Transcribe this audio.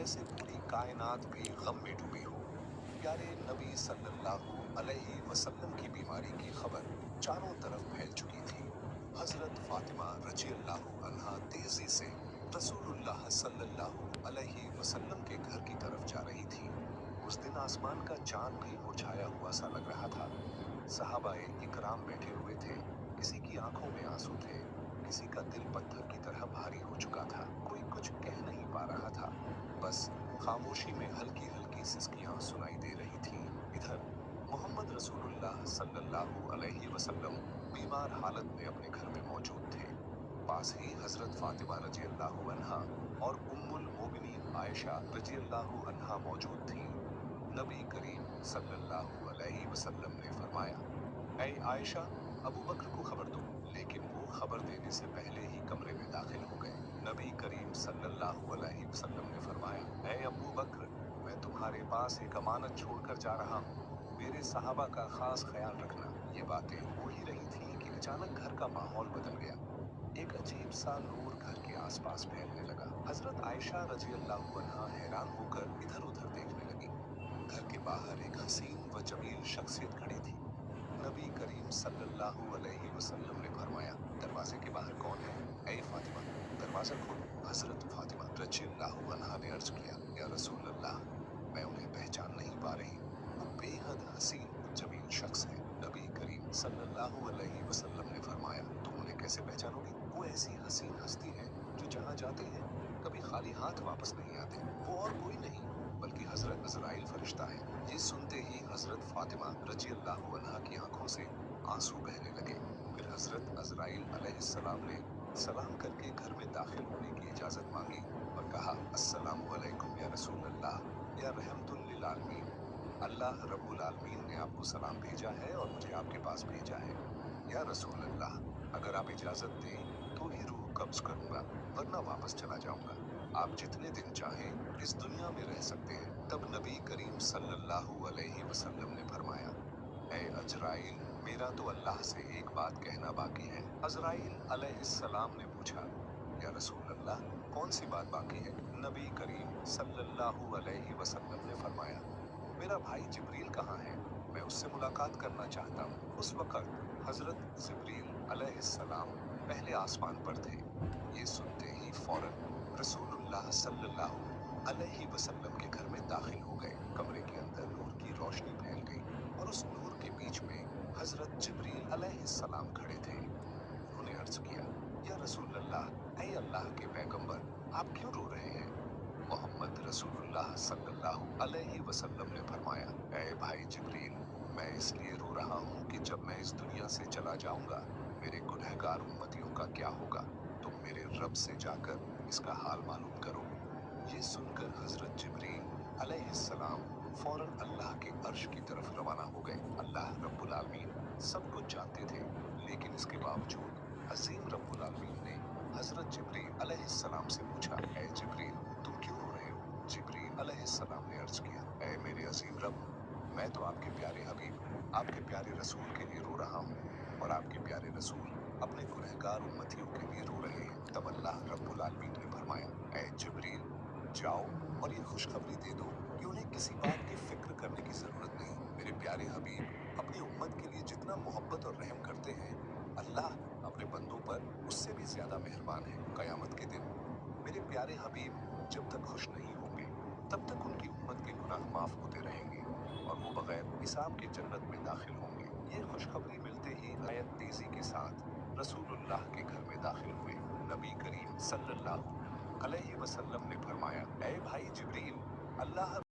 जैसे पूरी कायनात भी गम में डूबी हो। प्यारे नबी सल्लल्लाहु अलैहि वसल्लम की बीमारी की खबर चारों तरफ फैल चुकी थी। हजरत फातिमा रजी अल्लाह अन्हा तेजी से रसूलुल्लाह सल्लल्लाहु अलैहि वसल्लम के घर की तरफ जा रही थी। उस दिन आसमान का चांद भी मुरझाया हुआ सा लग रहा था। सहाबाए इकराम बैठे हुए थे। किसी की आंखों में आंसू थे, किसी का दिल पत्थर की तरह भारी हो चुका था। कोई कुछ कह नहीं पा रहा था, बस खामोशी में हल्की हल्की सिसकियां सुनाई दे रही थीं। इधर मोहम्मद रसूलुल्लाह सल्लल्लाहु अलैहि वसल्लम बीमार हालत में अपने घर में मौजूद थे। पास ही हजरत फातिमा रजी अल्लाह अन्हा और उम्मुल मोमिनीन आयशा रजी अल्लाह अन्हा मौजूद थीं। नबी करीम सल्लल्लाहु अलैहि वसल्लम ने फरमाया, ऐ आयशा, अबू बकर को खबर दो। लेकिन वो खबर देने से पहले ही कमरे में दाखिल हो गए। नबी करीम सल्लल्लाहु अलैहि वसल्लम ने फरमाया, ऐ अबू बकर, मैं तुम्हारे पास एक अमानत छोड़कर जा रहा हूँ। मेरे सहाबा का खास ख्याल रखना। ये बातें हो ही रही थीं कि अचानक घर का माहौल बदल गया। एक अजीब सा नूर घर के आसपास फैलने लगा। हजरत आयशा रजी अल्लाह अन्हा हैरान होकर इधर उधर देखने लगी। घर के बाहर एक हसीन व जमील शख्सियत खड़ी थी। नबी करीम सल्लल्लाहु अलैहि वसल्लम ने फरमाया, दरवाजे के बाहर कौन है? ऐ फातिमा, दरवाजा खोलो। हजरत फातिमा रजी अल्लाह अन्हा ने अर्ज किया, या रसूल अल्लाह, मैं उन्हें पहचान नहीं पा रही। वो बेहद हसीन जमील शख्स है। नबी करीम सल्लल्लाहु अलैहि वसल्लम ने फरमाया, तुम उन्हें कैसे पहचानोगी? वो ऐसी हसीन हस्ती है जो जहाँ जाते हैं कभी खाली हाथ वापस नहीं आते। वो और कोई नहीं बल्कि हजरत अजराइल फरिश्ता है। ये सुनते ही हजरत फातिमा रजी अल्लाह अन्हा की आंखों से आंसू बहने लगे। फिर हजरत अजराइल अलैहिस्सलाम ने सलाम करके घर में दाखिल होने की इजाजत मांगी और कहा, अस्सलामु अलैकुम या रसूल अल्लाह, या रहमतुल लिल आलमीन। अल्लाह रब्बुल आलमीन ने आपको सलाम भेजा है और मुझे आपके पास भेजा है। या रसूल अल्लाह, अगर आप इजाजत दें तो ही रूह कब्ज करूंगा, वरना वापस चला जाऊंगा। आप जितने दिन चाहें इस दुनिया में रह सकते हैं। तब नबी करीम सल्लल्लाहु अलैहि वसल्लम ने फरमाया, ऐ अजराइल, मेरा तो अल्लाह से एक बात कहना बाकी है। अजराइल अलैहिस्सलाम ने पूछा, या रसूल अल्लाह, कौन सी बात बाकी है? नबी करीम सल्लल्लाहु अलैहि वसल्लम ने फरमाया, मेरा भाई जिब्रील कहाँ है? मैं उससे मुलाकात करना चाहता हूँ। उस वक्त हजरत जिब्रील अलैहिस्सलाम पहले आसमान पर थे। ये सुनते ही फौरन रसूलुल्लाह सल्लल्लाहु अलैहि वसल्लम के घर में दाखिल हो गए। कमरे के अंदर नूर की रोशनी फैल गई और उस नूर के बीच में हजरत जिब्रील अलैहिस्सलाम खड़े थे। उन्होंने अर्ज किया, या रसूल अल्लाह, ऐ अल्लाह के पैगंबर, आप क्यों रो रहे हैं? मोहम्मद रसूलुल्लाह सल्लल्लाहु अलैहि वसल्लम ने फरमाया, ऐ भाई जिब्रील, मैं इसलिए रो रहा हूँ कि जब मैं इस दुनिया से चला जाऊंगा, मेरे गुनहगार उम्मतियों का क्या होगा? तुम मेरे रब से जाकर इसका हाल मालूम करो। ये सुनकर हजरत जिब्रील अलैहिस्सलाम फौरन अल्लाह के अर्श की तरफ रवाना हो गए। अल्लाह रब्बुल आलमीन सब कुछ जानते थे, लेकिन इसके बावजूद अजीम रब्बुल आलमीन ने हजरत जिब्रील अलैहिस्सलाम से पूछा, ऐ जिब्रील, तुम क्यों रो रहे हो? जिब्रील अलैहिस्सलाम ने अर्ज किया, ऐ मेरे अजीम रब, मैं तो आपके प्यारे हबीब, आपके प्यारे रसूल के लिए रो रहा हूँ, और आपके प्यारे रसूल अपने गुनहगार उम्मतियों के लिए रो रहे हैं। तब अल्लाह रब्बुल आलमीन ने फरमाया, ऐ जिब्रील, जाओ और ये खुशखबरी दे दो कि उन्हें किसी बात की फिक्र करने की जरूरत नहीं। मेरे प्यारे हबीब अपनी उम्मत के लिए जितना मोहब्बत और रहम करते हैं, अल्लाह अपने बंदों पर उससे भी ज्यादा मेहरबान है। कयामत के दिन मेरे प्यारे हबीब जब तक खुश नहीं होंगे, तब तक उनकी उम्मत के गुनाह माफ होते रहेंगे और वो बगैर हिसाब के जन्नत में दाखिल होंगे। ये खुशखबरी मिलते ही आयत तेजी के साथ रसूलुल्लाह के घर में दाखिल हुए। नबी करीम सल्लल्लाहु अलैहि वसल्लम ने फरमाया, ऐ भाई जिब्रील, अल्लाह